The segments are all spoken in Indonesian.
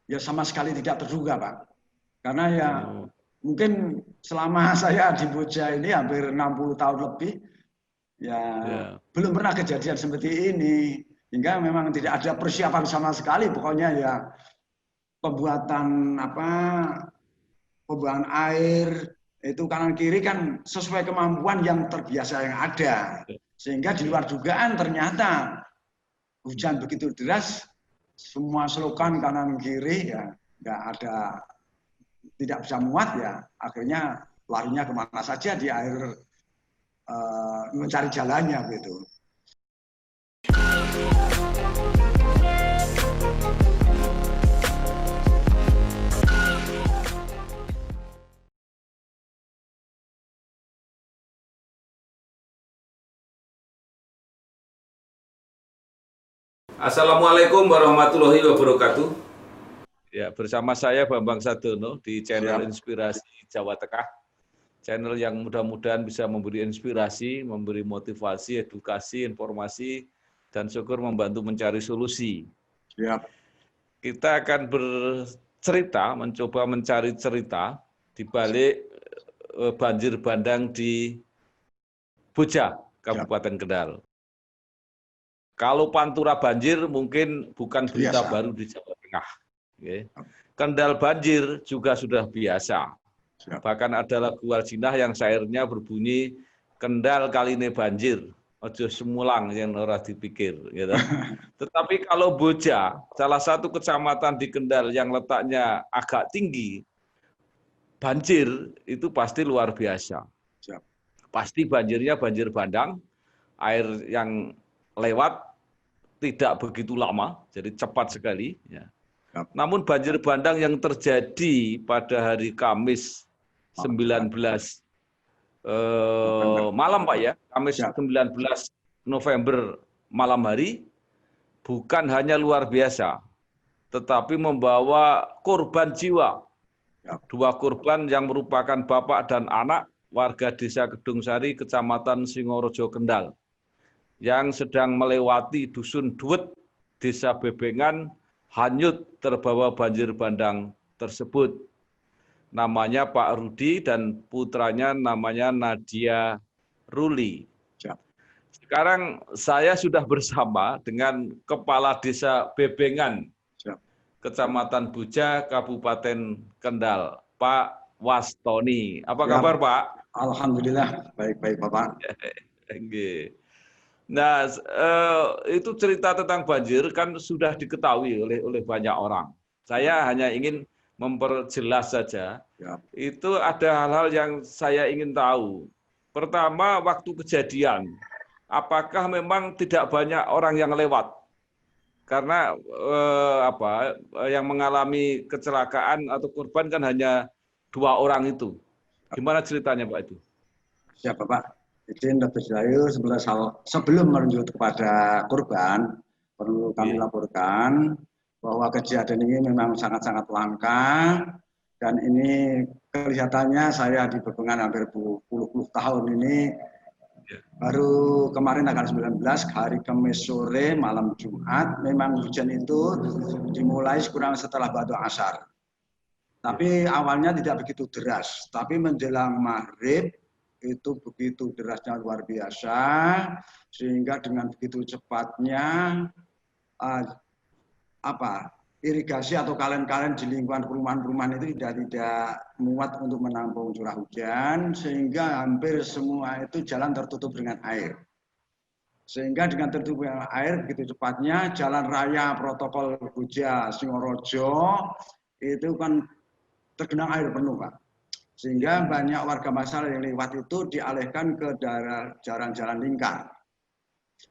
ya sama sekali tidak terduga, Pak. Karena ya mungkin selama saya di Boja ini hampir 60 tahun lebih, ya belum pernah kejadian seperti ini. Hingga memang tidak ada persiapan sama sekali. Pokoknya ya pembuatan pembuangan air itu kanan kiri kan sesuai kemampuan yang terbiasa yang ada. Sehingga di luar dugaan ternyata hujan begitu deras, semua selokan kanan kiri ya nggak ada, tidak bisa muat ya, akhirnya larinya kemana saja di air, mencari jalannya gitu. Assalamualaikum warahmatullahi wabarakatuh. Ya, bersama saya Bambang Sadono di channel Inspirasi Jawa Tengah. Channel yang mudah-mudahan bisa memberi inspirasi, memberi motivasi, edukasi, informasi, dan syukur membantu mencari solusi. Siap. Kita akan bercerita, mencoba mencari cerita di balik banjir bandang di Boja, Kabupaten Kendal. Kalau Pantura banjir mungkin bukan berita baru di Jawa Tengah. Kendal banjir juga sudah biasa. Bahkan ada lagu Waljina yang syairnya berbunyi, Kendal kali ini banjir, ojo semulang yang ora dipikir. Gitu. Tetapi kalau Boja, salah satu kecamatan di Kendal yang letaknya agak tinggi, banjir itu pasti luar biasa. Pasti banjirnya banjir bandang, air yang lewat tidak begitu lama, jadi cepat sekali. Ya. Namun banjir bandang yang terjadi pada hari Kamis 19 malam, Pak ya, Kamis 19 November malam hari, bukan hanya luar biasa, tetapi membawa korban jiwa. 2 korban yang merupakan bapak dan anak warga desa Kedungsari, Kecamatan Singorojo, Kendal, yang sedang melewati Dusun Duet, Desa Bebengan, hanyut terbawa banjir bandang tersebut. Namanya Pak Rudi dan putranya namanya Nadia Ruli. Sekarang saya sudah bersama dengan Kepala Desa Bebengan, Kecamatan Boja, Kabupaten Kendal, Pak Wastoni. Apa kabar, Pak? Alhamdulillah, baik-baik, Bapak. Nah, itu cerita tentang banjir kan sudah diketahui oleh banyak orang. Saya hanya ingin memperjelas saja. Itu ada hal-hal yang saya ingin tahu. Pertama, waktu kejadian, apakah memang tidak banyak orang yang lewat? Karena yang mengalami kecelakaan atau korban kan hanya 2 orang itu. Gimana ceritanya, Pak itu? Ya, Bapak. Izin lebih dahulu sebelum merujuk kepada korban, perlu kami laporkan bahwa kejadian ini memang sangat-sangat langka, dan ini kelihatannya saya di Bebengan hampir puluh tahun ini, baru kemarin tanggal 19 hari Kamis sore malam Jumat, memang hujan itu dimulai kurang setelah batu asar. Tapi awalnya tidak begitu deras, tapi menjelang maghrib itu begitu derasnya luar biasa, sehingga dengan begitu cepatnya irigasi atau kalen-kalen di lingkungan perumahan-perumahan itu tidak muat untuk menampung curah hujan, sehingga hampir semua itu jalan tertutup dengan air. Sehingga dengan tertutup dengan air begitu cepatnya, jalan raya protokol Boja Singorojo itu kan tergenang air penuh, Pak. Sehingga banyak warga masyarakat yang lewat itu dialihkan ke daerah jalan lingkar.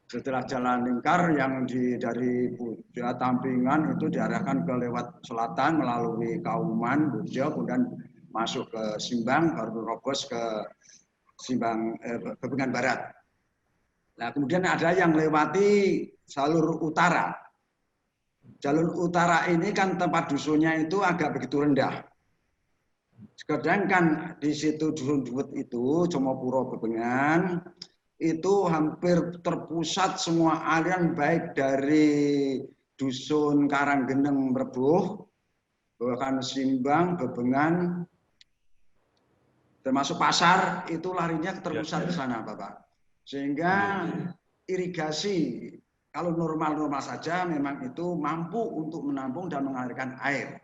Setelah jalan lingkar yang dari Boja Tampingan itu diarahkan ke lewat selatan melalui Kauman, Boja, kemudian masuk ke Simbang, baru terobos ke Bebengan Barat. Nah, kemudian ada yang lewati jalur utara. Jalur utara ini kan tempat dusunnya itu agak begitu rendah. Sedangkan di situ Dusun Duet itu, Comopuro Bebengan, itu hampir terpusat semua aliran baik dari Dusun Karanggeneng Merbuh, bahkan Simbang, Bebengan, termasuk pasar itu larinya terpusat ke sana, Bapak. Sehingga irigasi kalau normal-normal saja memang itu mampu untuk menampung dan mengalirkan air.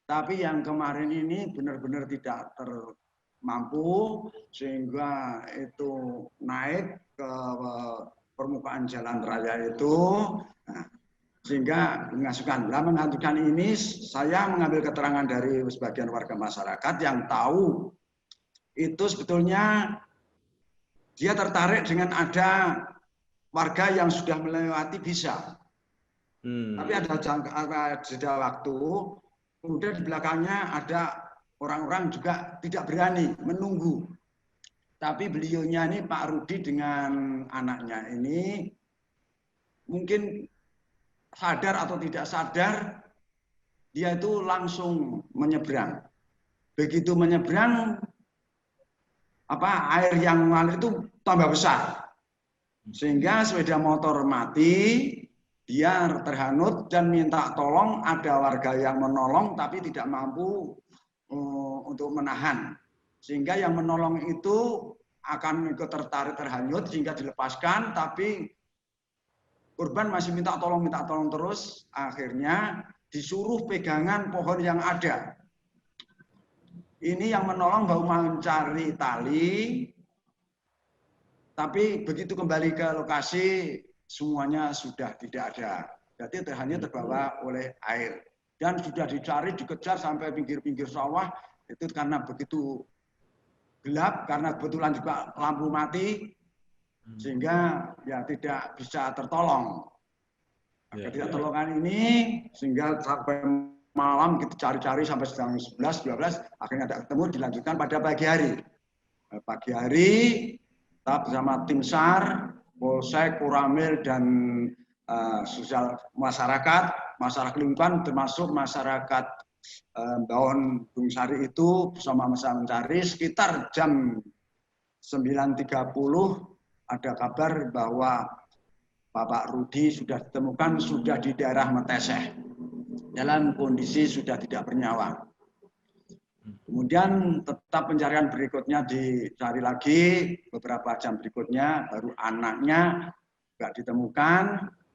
Tapi yang kemarin ini benar-benar tidak termampu sehingga itu naik ke permukaan jalan raya itu. Nah, sehingga mengasuhkan. Nah, menghentikan ini saya mengambil keterangan dari sebagian warga masyarakat yang tahu itu sebetulnya dia tertarik dengan ada warga yang sudah melewati bisa. Tapi ada jeda waktu, kemudian di belakangnya ada orang-orang juga tidak berani menunggu. Tapi beliaunya ini Pak Rudi dengan anaknya ini mungkin sadar atau tidak sadar, dia itu langsung menyeberang. Begitu menyeberang, air yang mengalir itu tambah besar. Sehingga sepeda motor mati, dia terhanyut dan minta tolong, ada warga yang menolong tapi tidak mampu untuk menahan. Sehingga yang menolong itu akan ikut terhanyut sehingga dilepaskan, tapi korban masih minta tolong terus, akhirnya disuruh pegangan pohon yang ada. Ini yang menolong baru mencari tali, tapi begitu kembali ke lokasi semuanya sudah tidak ada. Jadi hanya terbawa oleh air. Dan sudah dicari, dikejar sampai pinggir-pinggir sawah, itu karena begitu gelap, karena kebetulan juga lampu mati, sehingga ya tidak bisa tertolong. Ketidaktertolongan ini sehingga sampai malam kita cari-cari sampai jam 11, 12, akhirnya tidak ketemu, dilanjutkan pada pagi hari. Pagi hari kita bersama tim SAR, Polsek, Koramil, dan sosial masyarakat lingkungan, termasuk masyarakat Baon Bung Sari itu bersama mencari sekitar jam 9.30 ada kabar bahwa Bapak Rudi sudah ditemukan, sudah di daerah Meteseh, dalam kondisi sudah tidak bernyawa. Kemudian tetap pencarian berikutnya dicari lagi, beberapa jam berikutnya baru anaknya tidak ditemukan.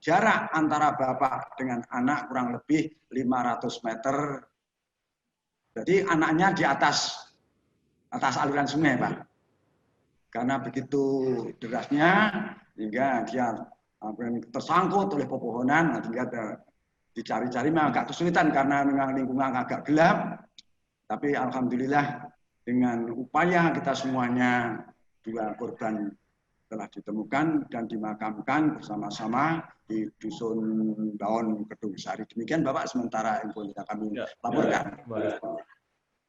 Jarak antara bapak dengan anak kurang lebih 500 meter. Jadi anaknya di atas aliran sungai, Pak. Karena begitu derasnya, hingga dia tersangkut oleh pepohonan, hingga dicari-cari memang agak kesulitan karena memang lingkungan agak gelap. Tapi alhamdulillah dengan upaya kita semuanya, 2 korban telah ditemukan dan dimakamkan bersama-sama di Dusun Baon Kedung Sari. Demikian Bapak sementara info yang kami laporkan.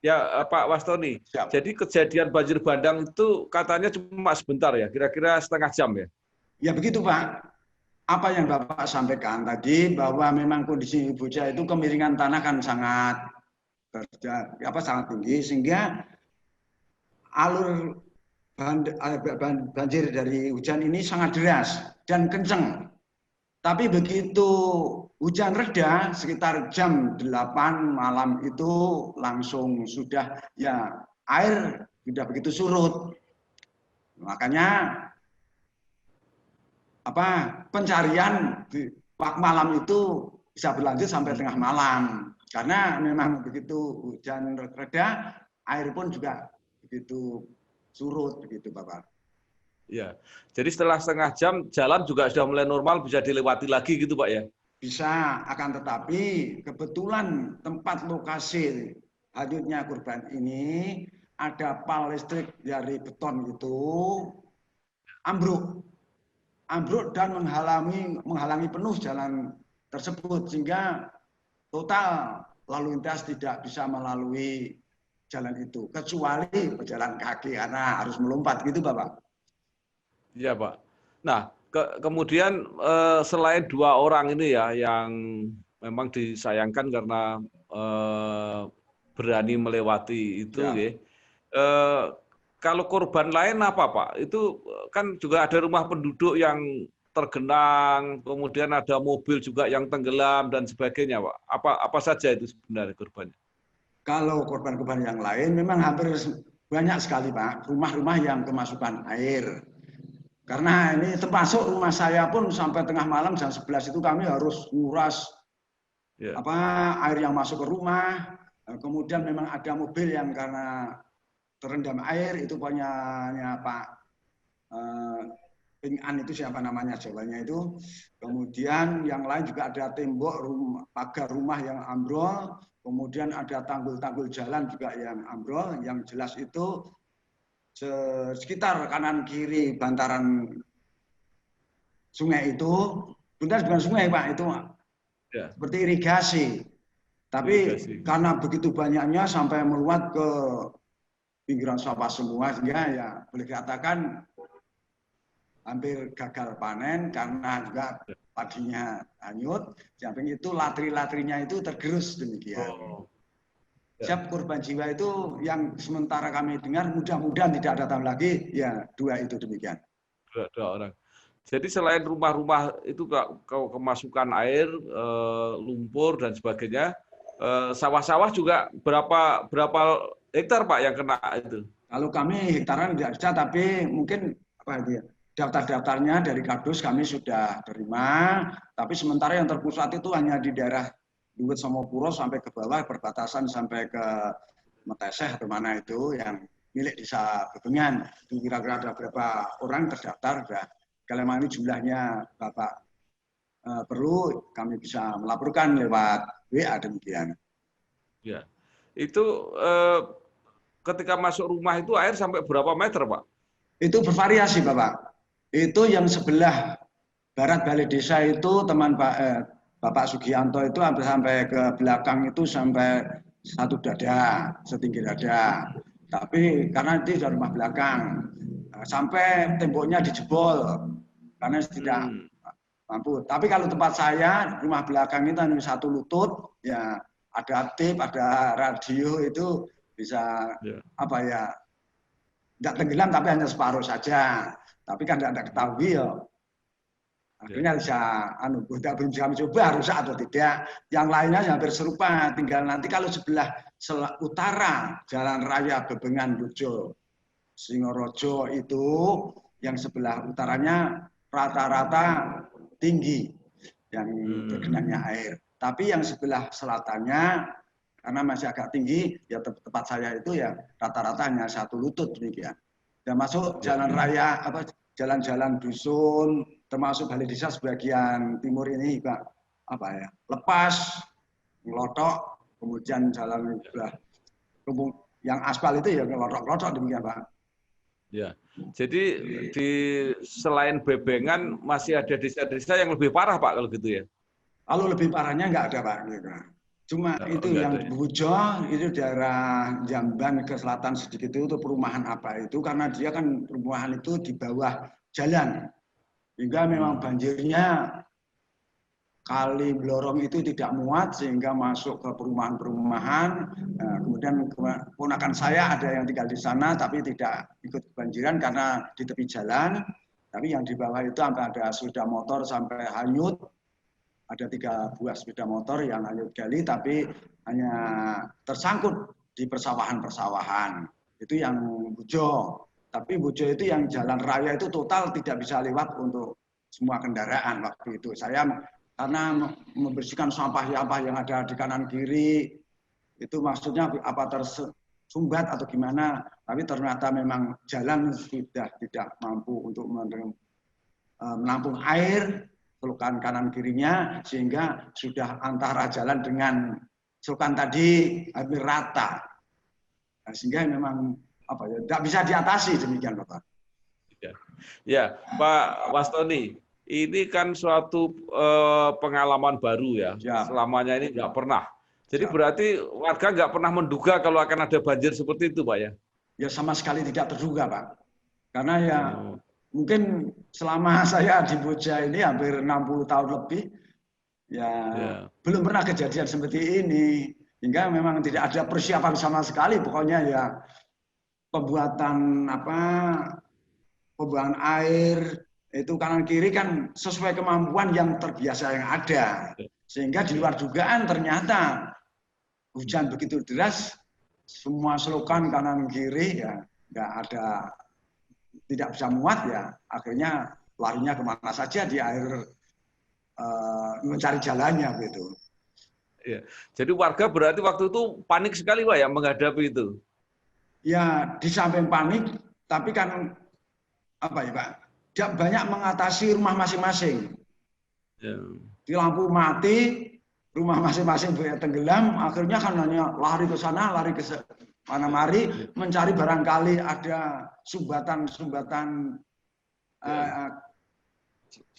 Ya Pak Wastoni, siap. Jadi kejadian banjir bandang itu katanya cuma sebentar ya, kira-kira setengah jam ya? Ya begitu Pak. Apa yang Bapak sampaikan tadi bahwa memang kondisi Bojah itu kemiringan tanah kan sangat tinggi sehingga alur banjir dari hujan ini sangat deras dan kencang. Tapi begitu hujan reda sekitar jam 8 malam itu langsung sudah ya air sudah begitu surut. Makanya pencarian di waktu malam itu bisa berlanjut sampai tengah malam karena memang begitu hujan reda air pun juga begitu surut begitu Bapak. Ya, jadi setelah setengah jam jalan juga sudah mulai normal, bisa dilewati lagi gitu Pak ya? Bisa, akan tetapi kebetulan tempat lokasi hanyutnya korban ini ada pal listrik dari beton itu ambruk dan menghalangi penuh jalan tersebut sehingga total lalu lintas tidak bisa melalui jalan itu kecuali pejalan kaki karena harus melompat gitu Bapak. Iya Pak. Nah kemudian selain 2 orang ini ya yang memang disayangkan karena berani melewati itu ya. Kalau korban lain apa Pak? Itu kan juga ada rumah penduduk yang tergenang, kemudian ada mobil juga yang tenggelam dan sebagainya Pak. Apa saja itu sebenarnya korbannya? Kalau korban-korban yang lain memang hampir banyak sekali Pak, rumah-rumah yang kemasukan air. Karena ini termasuk rumah saya pun sampai tengah malam jam 11 itu kami harus nguras air yang masuk ke rumah. Kemudian memang ada mobil yang karena terendam air itu punyanya Pak Ping-an itu siapa namanya Jawanya itu. Kemudian yang lain juga ada tembok pagar rumah yang ambrol. Kemudian ada tanggul-tanggul jalan juga yang ambrol. Yang jelas itu sekitar kanan kiri bantaran sungai itu, bukan sungai Pak, itu seperti irigasi. Tapi karena begitu banyaknya sampai meluap ke pinggiran sawah semua, sehingga ya boleh dikatakan hampir gagal panen karena juga padinya hanyut. Samping itu latri-latrinya itu tergerus demikian. Siap korban jiwa itu yang sementara kami dengar mudah-mudahan tidak datang lagi, ya 2 itu demikian. 2 orang. Jadi selain rumah-rumah itu kemasukan air, lumpur dan sebagainya, sawah-sawah juga berapa hektar Pak yang kena itu? Kalau kami hektaran tidak bisa, tapi mungkin daftar-daftarnya dari Kadus kami sudah terima, tapi sementara yang terpusat itu hanya di daerah Luwet Somopuro sampai ke bawah perbatasan sampai ke Meteseh atau mana itu yang milik desa Bebengan. Kira-kira ada berapa orang terdaftar, kalau memang ini jumlahnya Bapak perlu kami bisa melaporkan lewat WA demikian. Ya, itu ketika masuk rumah itu air sampai berapa meter Pak? Itu bervariasi Bapak. Itu yang sebelah barat balai desa itu teman Bapak Sugianto itu hampir sampai ke belakang itu sampai 1 dada, setinggi dada. Tapi karena itu dari rumah belakang, sampai temboknya dijebol karena tidak mampu. Tapi kalau tempat saya rumah belakang itu hanya 1 lutut, ya ada tip, ada radio itu bisa tidak tenggelam tapi hanya separuh saja. Tapi kan tidak ketahui ya. Akhirnya bisa belum bisa mencoba rusak atau tidak. Yang lainnya hampir serupa. Tinggal nanti kalau sebelah utara Jalan Raya Bebengan Bojo Singorojo itu yang sebelah utaranya rata-rata tinggi yang tergenangnya air. Tapi yang sebelah selatannya karena masih agak tinggi, ya tempat saya itu ya rata-rata hanya 1 lutut demikian. Dan masuk jalan raya jalan-jalan dusun, termasuk balai desa sebagian timur ini Pak, lepas, ngelotok, kemudian jalan yang aspal itu ya ngelotok-lotok demikian Pak. Ya, jadi selain Bebengan masih ada desa-desa yang lebih parah Pak kalau gitu ya? Kalau lebih parahnya nggak ada Pak. Cuma itu yang Bojo, itu daerah Jamban ke selatan sedikit itu perumahan apa itu, karena dia kan perumahan itu di bawah jalan. Hingga memang banjirnya Kali Blorong itu tidak muat sehingga masuk ke perumahan-perumahan. Nah, kemudian ponakan saya ada yang tinggal di sana tapi tidak ikut kebanjiran karena di tepi jalan. Tapi yang di bawah itu sampai ada sepeda motor sampai hanyut. Ada 3 buah sepeda motor yang hanyut gali tapi hanya tersangkut di persawahan-persawahan. Itu yang Bojo. Tapi Bojo itu yang jalan raya itu total tidak bisa lewat untuk semua kendaraan waktu itu. Saya karena membersihkan sampah-sampah yang ada di kanan kiri, itu maksudnya apa tersumbat atau gimana, tapi ternyata memang jalan sudah tidak mampu untuk menampung air, selokan kanan kirinya, sehingga sudah antara jalan dengan selokan tadi hampir rata. Nah, sehingga memang tidak bisa diatasi demikian Bapak. Ya, Pak Wastoni, ini kan suatu pengalaman baru ya. Selamanya ini nggak pernah. Jadi berarti warga nggak pernah menduga kalau akan ada banjir seperti itu, Pak ya? Ya sama sekali tidak terduga, Pak. Karena ya mungkin selama saya di Boja ini hampir 60 tahun lebih, belum pernah kejadian seperti ini. Hingga memang tidak ada persiapan sama sekali. Pokoknya ya pembuatan pembuangan air, itu kanan kiri kan sesuai kemampuan yang terbiasa yang ada, sehingga di luar dugaan ternyata hujan begitu deras, semua selokan kanan kiri ya nggak ada, tidak bisa muat ya, akhirnya larinya kemana saja di air, mencari jalannya gitu. Ya. Jadi warga berarti waktu itu panik sekali Pak ya menghadapi itu. Ya di samping panik, tapi kan apa ya Pak, tidak banyak mengatasi rumah masing-masing. Ya. Di lampu mati, rumah masing-masing tenggelam, akhirnya kan hanya lari ke sana, lari ke mana mari, mencari barangkali ada sumbatan-sumbatan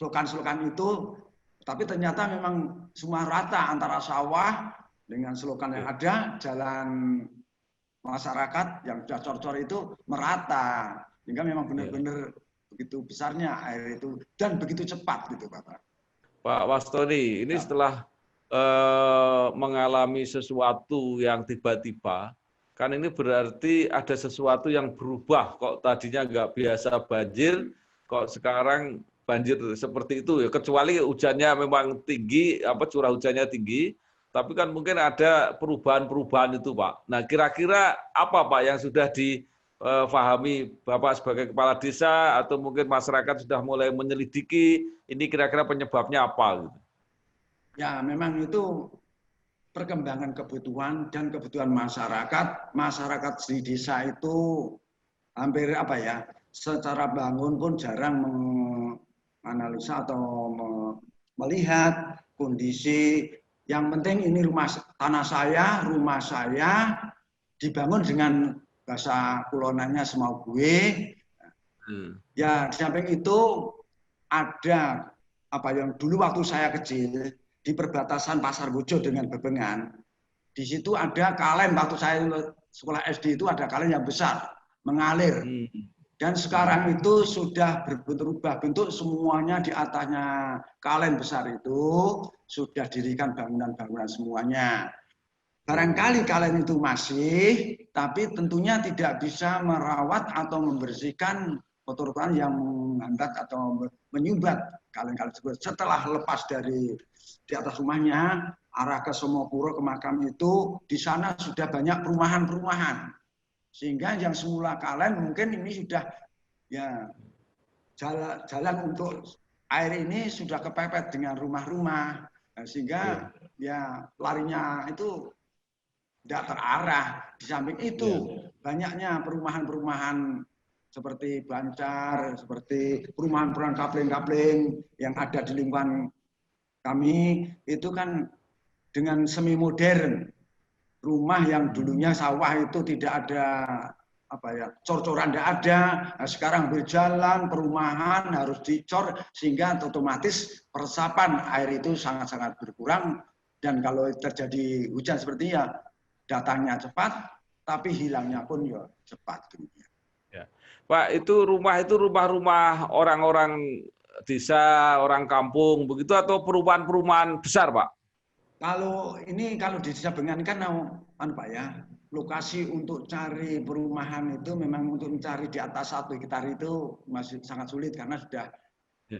selokan-selokan itu, tapi ternyata memang semua rata antara sawah dengan selokan yang ada, jalan masyarakat yang sudah cor-cor itu merata, sehingga memang benar-benar begitu besarnya air itu dan begitu cepat gitu Bapak. Pak Wastoni, ini setelah mengalami sesuatu yang tiba-tiba, kan ini berarti ada sesuatu yang berubah. Kok tadinya nggak biasa banjir, kok sekarang banjir seperti itu ya. Kecuali hujannya memang tinggi, curah hujannya tinggi, tapi kan mungkin ada perubahan-perubahan itu, Pak. Nah, kira-kira apa, Pak, yang sudah difahami Bapak sebagai kepala desa atau mungkin masyarakat sudah mulai menyelidiki ini kira-kira penyebabnya apa gitu? Ya, memang itu perkembangan kebutuhan dan kebutuhan masyarakat. Masyarakat di desa itu hampir apa ya, secara bangun pun jarang menganalisa atau melihat kondisi. Yang penting ini rumah saya dibangun dengan bahasa kulonannya semau gue. Ya, di samping itu ada apa yang dulu waktu saya kecil di perbatasan Pasar Bojo dengan Bebengan. Di situ ada kalen, waktu saya sekolah SD itu ada kalen yang besar mengalir. Dan sekarang itu sudah berubah bentuk, semuanya di atasnya kalen besar itu sudah didirikan bangunan-bangunan semuanya. Barangkali kalen itu masih, tapi tentunya tidak bisa merawat atau membersihkan kotoran yang menghambat atau menyumbat kalen-kalen tersebut. Setelah lepas dari di atas rumahnya, arah ke Somopuro, ke makam itu, di sana sudah banyak perumahan-perumahan. Sehingga yang semula kalen mungkin ini sudah ya jalan untuk air ini sudah kepepet dengan rumah-rumah. Sehingga ya larinya itu tidak terarah. Di samping itu banyaknya perumahan-perumahan seperti Bancar, seperti perumahan-perumahan kapling-kapling yang ada di lingkungan kami itu kan dengan semi modern. Rumah yang dulunya sawah itu tidak ada apa ya, cor-coran tidak ada. Nah, sekarang berjalan perumahan harus dicor sehingga otomatis peresapan air itu sangat-sangat berkurang, dan kalau terjadi hujan seperti ya datangnya cepat tapi hilangnya pun ya cepat. Ya. Pak, itu rumah-rumah orang-orang desa, orang kampung begitu atau perumahan-perumahan besar, Pak? Kalau di desa Bengan kan Pak ya, lokasi untuk cari perumahan itu memang untuk mencari di atas 1 hektar itu masih sangat sulit karena sudah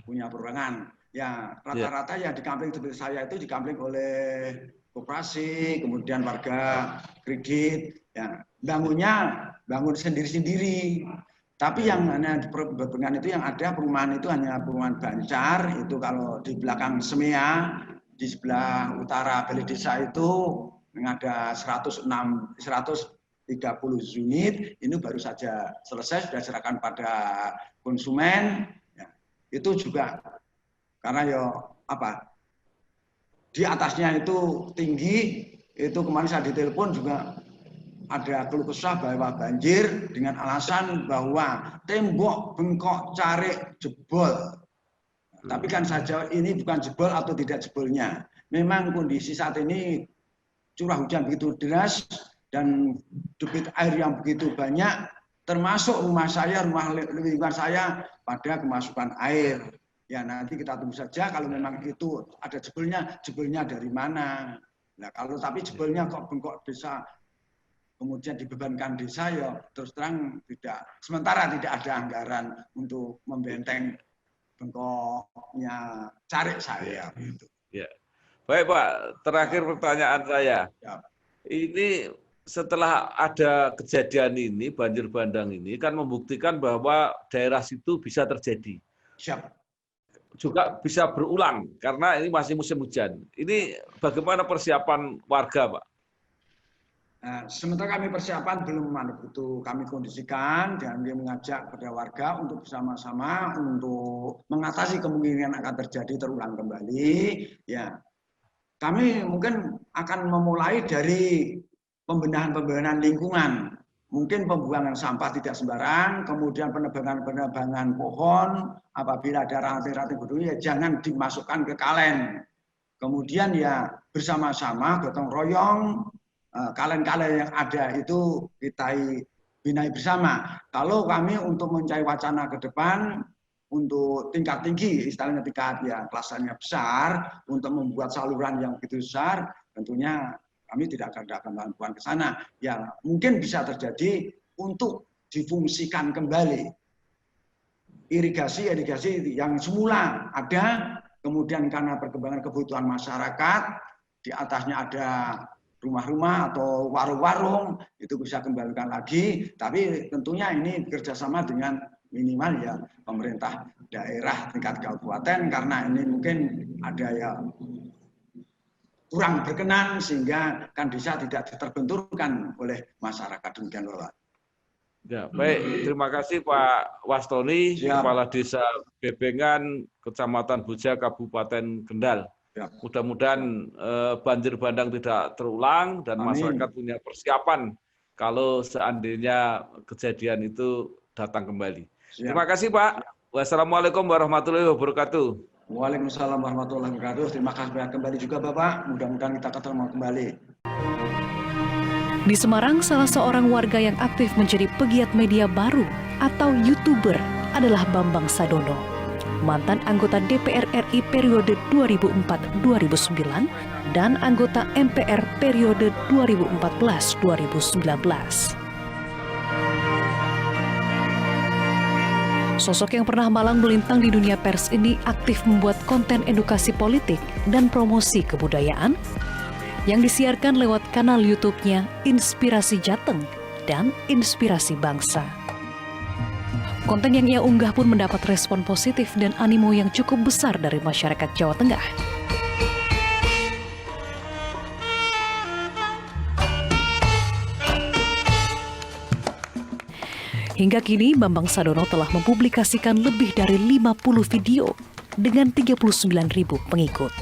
punya perorangan. Ya rata-rata yang di kampung seperti saya itu dikampling oleh koperasi, kemudian warga kredit, ya bangun sendiri-sendiri. Tapi yang hanya di Bengan itu yang ada perumahan itu hanya perumahan Bancar, itu kalau di belakang Semea, di sebelah utara balai desa itu yang ada 130 unit, ini baru saja selesai, sudah diserahkan pada konsumen. Ya, itu juga karena ya apa, di atasnya itu tinggi, itu kemarin saya ditelepon juga ada keluh kesah bahwa banjir dengan alasan bahwa tembok bengkok carik jebol. Tapi kan saja ini bukan jebol atau tidak jebolnya. Memang kondisi saat ini curah hujan begitu deras dan debit air yang begitu banyak, termasuk rumah saya, rumah lingkungan saya pada kemasukan air. Ya nanti kita tunggu saja kalau memang itu ada jebolnya dari mana. Nah kalau tapi jebolnya kok bengkok bisa kemudian dibebankan desa ya terus terang sementara tidak ada anggaran untuk membenteng bengkoknya carik saya gitu. Ya. Baik Pak, terakhir pertanyaan saya. Ya. ini setelah ada kejadian ini, banjir bandang ini kan membuktikan bahwa daerah situ bisa terjadi. Siap. Juga bisa berulang karena ini masih musim hujan. Ini bagaimana persiapan warga, Pak? Nah, sementara kami persiapan belum itu kami kondisikan dan dia mengajak kepada warga untuk bersama-sama untuk mengatasi kemungkinan akan terjadi terulang kembali. Ya, kami mungkin akan memulai dari pembenahan lingkungan. Mungkin pembuangan sampah tidak sembarang, kemudian penebangan pohon, apabila ada ranting-ranting berduri, ya jangan dimasukkan ke kalen. Kemudian ya bersama-sama gotong royong, kalen-kalen yang ada itu kita binai bersama. Kalau kami untuk mencari wacana ke depan, untuk tingkat tinggi, istilahnya tingkat ya kelasnya besar, untuk membuat saluran yang begitu besar, tentunya kami tidak akan bantuan ke sana. Ya mungkin bisa terjadi untuk difungsikan kembali irigasi yang semula ada, kemudian karena perkembangan kebutuhan masyarakat, di atasnya ada rumah-rumah atau warung-warung, itu bisa kembalikan lagi. Tapi tentunya ini bekerjasama dengan minimal ya pemerintah daerah tingkat kabupaten, karena ini mungkin ada yang kurang berkenan sehingga kan desa tidak terbenturkan oleh masyarakat. Demikian Bapak. Ya, baik. Terima kasih Pak Wastoni, Kepala Desa Bebengan, Kecamatan Boja, Kabupaten Kendal. Mudah-mudahan banjir bandang tidak terulang dan masyarakat punya persiapan kalau seandainya kejadian itu datang kembali. Siap. Terima kasih Pak. Wassalamualaikum warahmatullahi wabarakatuh. Waalaikumsalam warahmatullahi wabarakatuh. Terima kasih kembali juga Bapak. Mudah-mudahan kita ketemu kembali. Di Semarang, salah seorang warga yang aktif menjadi pegiat media baru atau YouTuber adalah Bambang Sadono, mantan anggota DPR RI periode 2004-2009 dan anggota MPR periode 2014-2019. Sosok yang pernah malang melintang di dunia pers ini aktif membuat konten edukasi politik dan promosi kebudayaan yang disiarkan lewat kanal YouTube-nya Inspirasi Jateng dan Inspirasi Bangsa. Konten yang ia unggah pun mendapat respon positif dan animo yang cukup besar dari masyarakat Jawa Tengah. Hingga kini, Bambang Sadono telah mempublikasikan lebih dari 50 video dengan 39.000 pengikut.